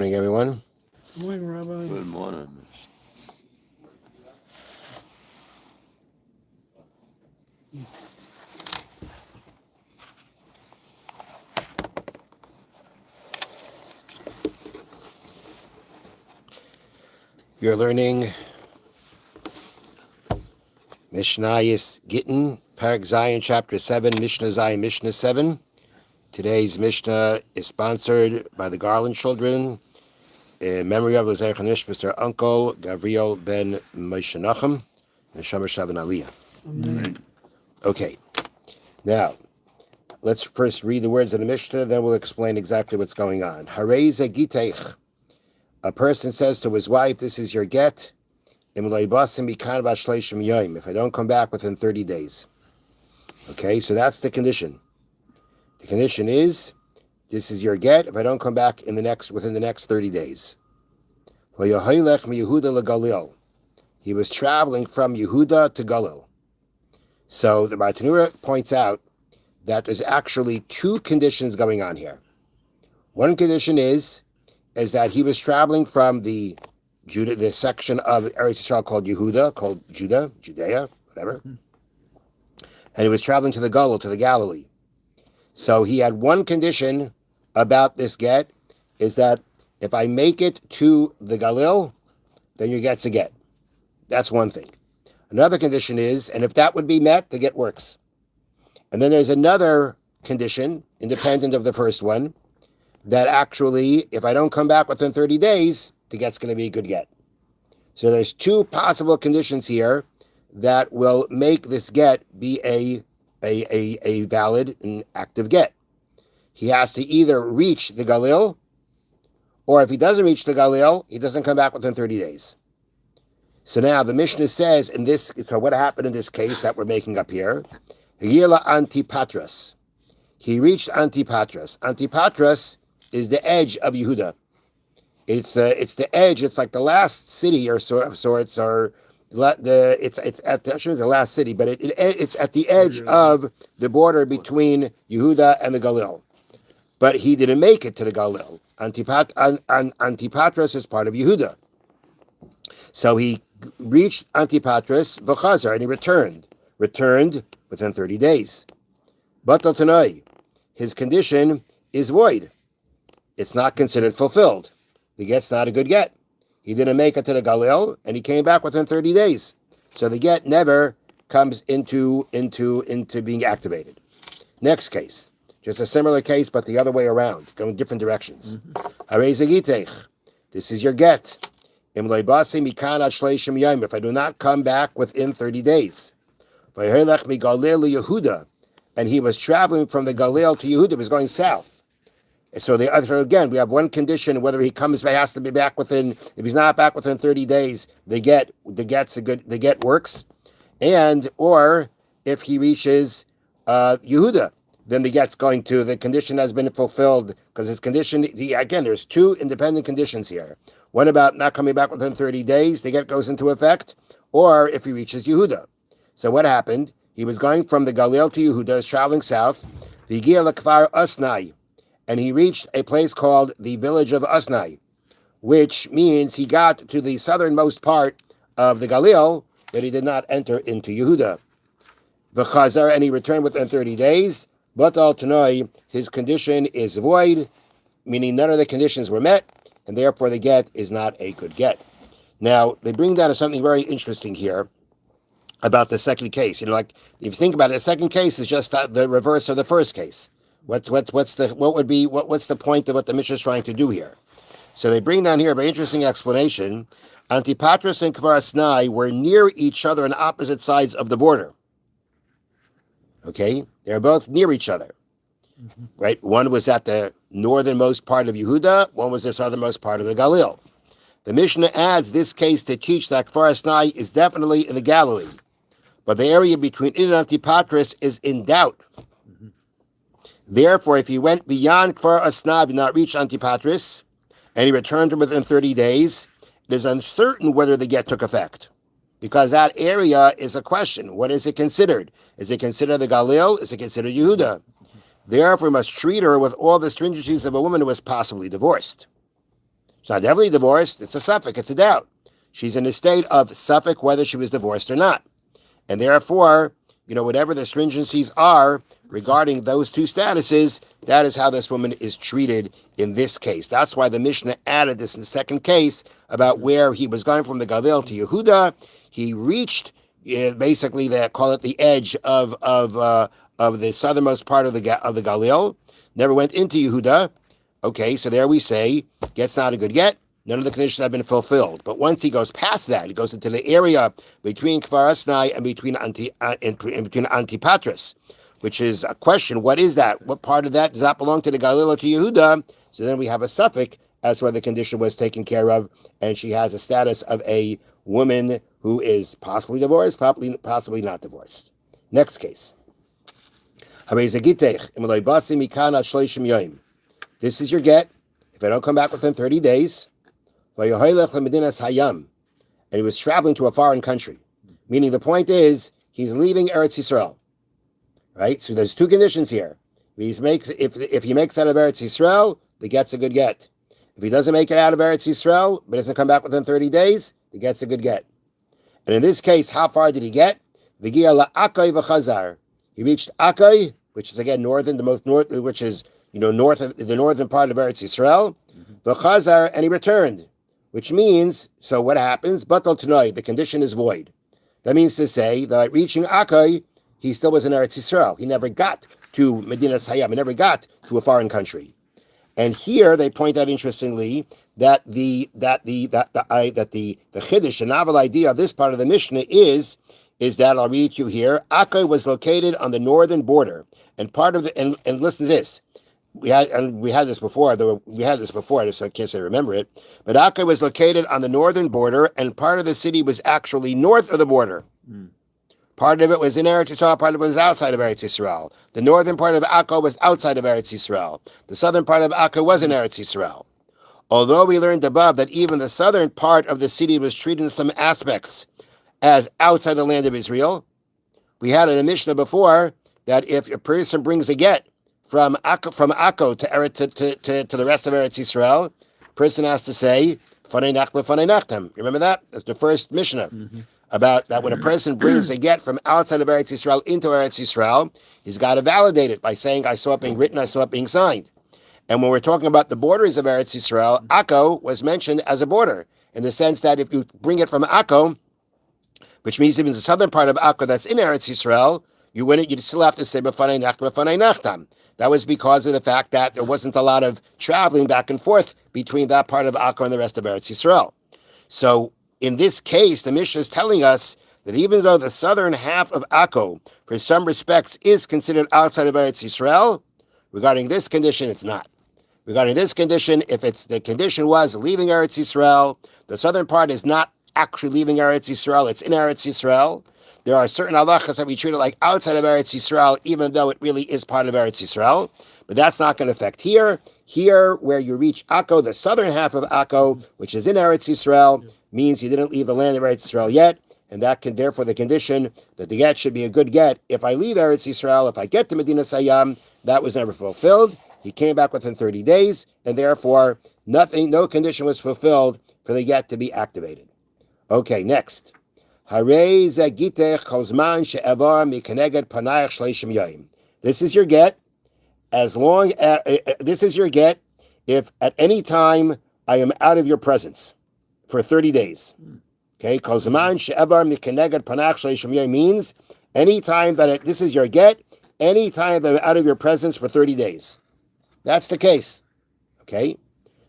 Morning, everyone. Good morning, Rabbi. Good morning. You're learning Mishna Gittin, Parak Zion, Chapter 7, Mishnah Zion, Mishnah 7. Today's Mishnah is sponsored by the Garland children in memory of the Zeich HaNishmas, their uncle, Gabriel ben Moshe Nachum, and Shomer Shavan Aliyah. Amen. Okay, now, let's first read the words of the Mishnah, then we'll explain exactly what's going on. Harei ze giteich. A person says to his wife, this is your get. If I don't come back within 30 days. Okay, so that's the condition. The condition is, this is your get if I don't come back within the next 30 days. He was traveling from Yehuda to Galil. So the Bartanura points out that there's actually two conditions going on here. One condition is that he was traveling from the section of Eretz Yisrael called Yehuda, called Judea, whatever. And he was traveling to the Galil, to the Galilee. So he had one condition about this get, is that if I make it to the Galil, then your get's a get. That's one thing. Another condition is, and if that would be met, the get works. And then there's another condition, independent of the first one, that actually, if I don't come back within 30 days, the get's going to be a good get. So there's two possible conditions here that will make this get be a valid and active get. He has to either reach the Galil, or if he doesn't reach the Galil, he doesn't come back within 30 days. So now the Mishnah says, what happened in this case that we're making up here? Higila Antipatras. He reached Antipatras. Antipatras is the edge of Yehuda. It's the edge. It's like the last city or sorts, or it's at the last city, but it's at the edge of the border between Yehuda and the Galil. But he didn't make it to the Galil. Antipatras is part of Yehuda. So he reached Antipatras, v'chazar, and he returned within 30 days. Batal Tanoi, his condition is void. It's not considered fulfilled. The get's not a good get. He didn't make it to the Galil, and he came back within 30 days. So the get never comes into being activated. Next case, just a similar case, but the other way around, going different directions. Harei ze giteich. This is your get. If I do not come back within 30 days. And he was traveling from the Galil to Yehuda, he was going south. So again, we have one condition, whether he comes back, has to be back within, if he's not back within 30 days, the get works. Or if he reaches Yehuda, then the condition has been fulfilled, because his condition, again, there's two independent conditions here. One about not coming back within 30 days, the get goes into effect, or if he reaches Yehuda. So what happened? He was going from the Galil to Yehuda, traveling south, V'giya l'kfar Asnai, and he reached a place called the village of Asnai, which means he got to the southernmost part of the Galil, but he did not enter into Yehuda. V'chazar, and he returned within 30 days, but al tanoi, his condition is void, meaning none of the conditions were met, and therefore the get is not a good get. Now, they bring down to something very interesting here about the second case. If you think about it, the second case is just the reverse of the first case. What's the point of what the Mishnah is trying to do here? So they bring down here a very interesting explanation. Antipatris and Kfar Asnai were near each other on opposite sides of the border. Okay, they're both near each other. Right? One was at the northernmost part of Yehuda, one was the southernmost part of the Galil. The Mishnah adds this case to teach that Kfar Asnai is definitely in the Galilee, but the area between it and Antipatris is in doubt. Therefore, if he went beyond Kfar Asnai, did not reach Antipatris, and he returned within 30 days, it is uncertain whether the get took effect, because that area is a question. What is it considered? Is it considered the Galil? Is it considered Yehuda? Therefore, we must treat her with all the stringencies of a woman who was possibly divorced. not definitely divorced. It's a suffix. It's a doubt. She's in a state of suffix whether she was divorced or not. And therefore, whatever the stringencies are regarding those two statuses, that is how this woman is treated in this case. That's why the Mishnah added this in the second case about where he was going from the Galil to Yehuda. He reached basically call it the edge of the southernmost part of the Galil. Never went into Yehuda. Okay, so there we say get's not a good get. None of the conditions have been fulfilled. But once he goes past that, he goes into the area between Kfar Asnai and between Antipatris, which is a question. What is that? What part of that does that belong to the Galil or to Yehuda? So then we have a suffix as to whether the condition was taken care of, and she has a status of a woman who is possibly divorced, possibly not divorced. Next case. This is your get. If I don't come back within 30 days, and he was traveling to a foreign country, meaning the point is he's leaving Eretz Yisrael, right? So there's two conditions here. If he makes out of Eretz Yisrael, the get's a good get. If he doesn't make it out of Eretz Yisrael, but doesn't come back within 30 days, the get's a good get. And in this case, how far did he get? He reached Akai, which is again which is north of the northern part of Eretz Yisrael. V'chazar, and he returned. Which means, so what happens? Batal Tanoi, the condition is void. That means to say that reaching Akai, he still was in Eretz Yisrael. He never got to Medinas Hayam. He never got to a foreign country. And here they point out interestingly that the chiddush, the novel idea of this part of the Mishnah is that I'll read it to you here. Akai was located on the northern border, and part of and listen to this. We had this before. So I can't say I remember it. But Akai was located on the northern border, and part of the city was actually north of the border. Part of it was in Eretz Yisrael, part of it was outside of Eretz Yisrael. The northern part of Akai was outside of Eretz Yisrael. The southern part of Akai was in Eretz Yisrael. Although we learned above that even the southern part of the city was treated in some aspects as outside the land of Israel, we had in the Mishnah before that if a person brings a get from Akko to the rest of Eretz Yisrael, person has to say, Fanei Nachtem. Remember that? That's the first Mishnah. About that when a person brings a get from outside of Eretz Yisrael into Eretz Yisrael, he's got to validate it by saying, I saw it being written, I saw it being signed. And when we're talking about the borders of Eretz Yisrael, Akko was mentioned as a border, in the sense that if you bring it from Akko, which means even the southern part of Akko that's in Eretz Yisrael, you'd still have to say, B'fanei Nachtem. That was because of the fact that there wasn't a lot of traveling back and forth between that part of Akko and the rest of Eretz Yisrael. So in this case, the Mishnah is telling us that even though the southern half of Akko, for some respects, is considered outside of Eretz Yisrael, regarding this condition, it's not. Regarding this condition, if the condition was leaving Eretz Yisrael, the southern part is not actually leaving Eretz Yisrael, it's in Eretz Yisrael. There are certain halachas that we treat it like outside of Eretz Yisrael, even though it really is part of Eretz Yisrael. But that's not going to affect here. Here, where you reach Akko, the southern half of Akko, which is in Eretz Yisrael, means you didn't leave the land of Eretz Yisrael yet, and that can therefore the condition that the get should be a good get. If I leave Eretz Yisrael, if I get to Medinas Hayam, that was never fulfilled. He came back within 30 days, and therefore no condition was fulfilled for the get to be activated. Okay, next. This is your get. This is your get if at any time I am out of your presence for 30 days. Okay, means any time that this is your get, any time that I'm out of your presence for 30 days. That's the case. Okay,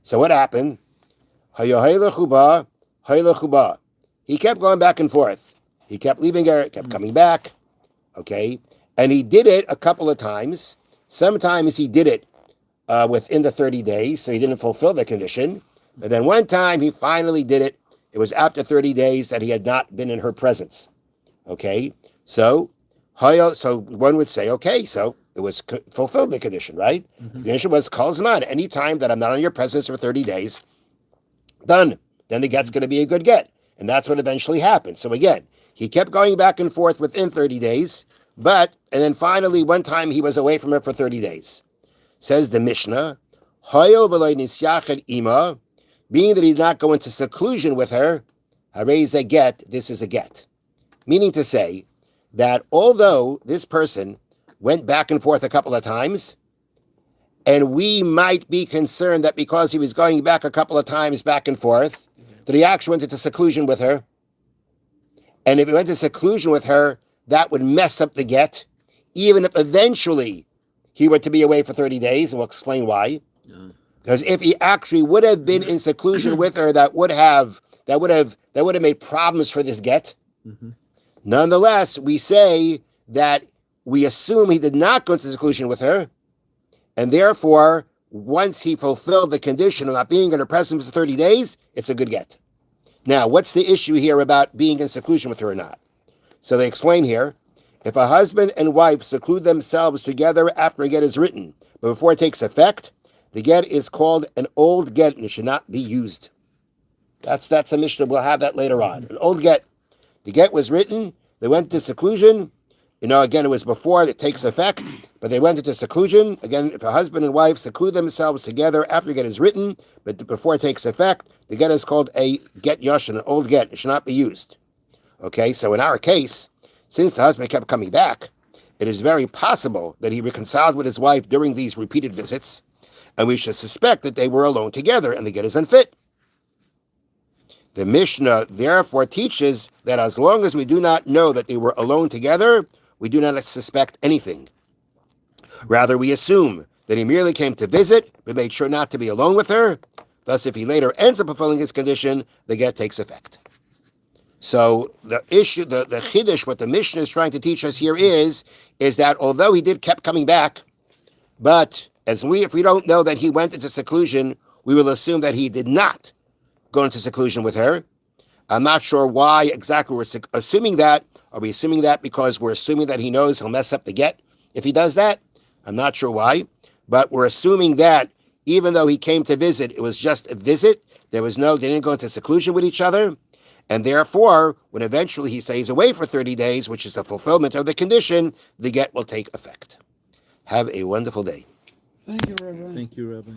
so what happened? He kept going back and forth. He kept leaving her, kept coming back. Okay, and he did it a couple of times. Sometimes he did it within the 30 days, so he didn't fulfill the condition. But then one time he finally did it. It was after 30 days that he had not been in her presence. Okay, so one would say, okay, so it was fulfilled the condition, right? The condition was kol zman, any time that I'm not in your presence for 30 days, done. Then the get's going to be a good get. And that's what eventually happened. So again, he kept going back and forth within 30 days, and then finally one time he was away from her for 30 days. Says the Mishnah, being that he did not go into seclusion with her, harei a get, this is a get. Meaning to say that although this person went back and forth a couple of times, and we might be concerned that because he was going back a couple of times back and forth, that he actually went into seclusion with her. And if he went into seclusion with her, that would mess up the get, even if eventually he were to be away for 30 days, and we'll explain why. Because if he actually would have been in seclusion with her, that would have made problems for this get. Nonetheless, we say that we assume he did not go into seclusion with her, and therefore, once he fulfilled the condition of not being in her presence for 30 days, it's a good get. Now, what's the issue here about being in seclusion with her or not? So they explain here, if a husband and wife seclude themselves together after a get is written, but before it takes effect, the get is called an old get and it should not be used. That's a Mishnah. We'll have that later on. An old get. The get was written. They went into seclusion. Again, it was before it takes effect, but they went into seclusion. Again, if a husband and wife seclude themselves together after the get is written, but before it takes effect, the get is called a get yashin, an old get. It should not be used. Okay, so in our case, since the husband kept coming back, it is very possible that he reconciled with his wife during these repeated visits, and we should suspect that they were alone together and the get is unfit. The Mishnah therefore teaches that as long as we do not know that they were alone together, we do not suspect anything. Rather, we assume that he merely came to visit, but made sure not to be alone with her. Thus, if he later ends up fulfilling his condition, the get takes effect. So the issue, the chiddush, what the Mishnah is trying to teach us here is that although he kept coming back, but if we don't know that he went into seclusion, we will assume that he did not go into seclusion with her. I'm not sure why exactly we're assuming that. Are we assuming that because we're assuming that he knows he'll mess up the get if he does that? I'm not sure why, but we're assuming that even though he came to visit, it was just a visit. They didn't go into seclusion with each other. And therefore, when eventually he stays away for 30 days, which is the fulfillment of the condition, the get will take effect. Have a wonderful day. Thank you, Rabbi. Thank you, Rabbi.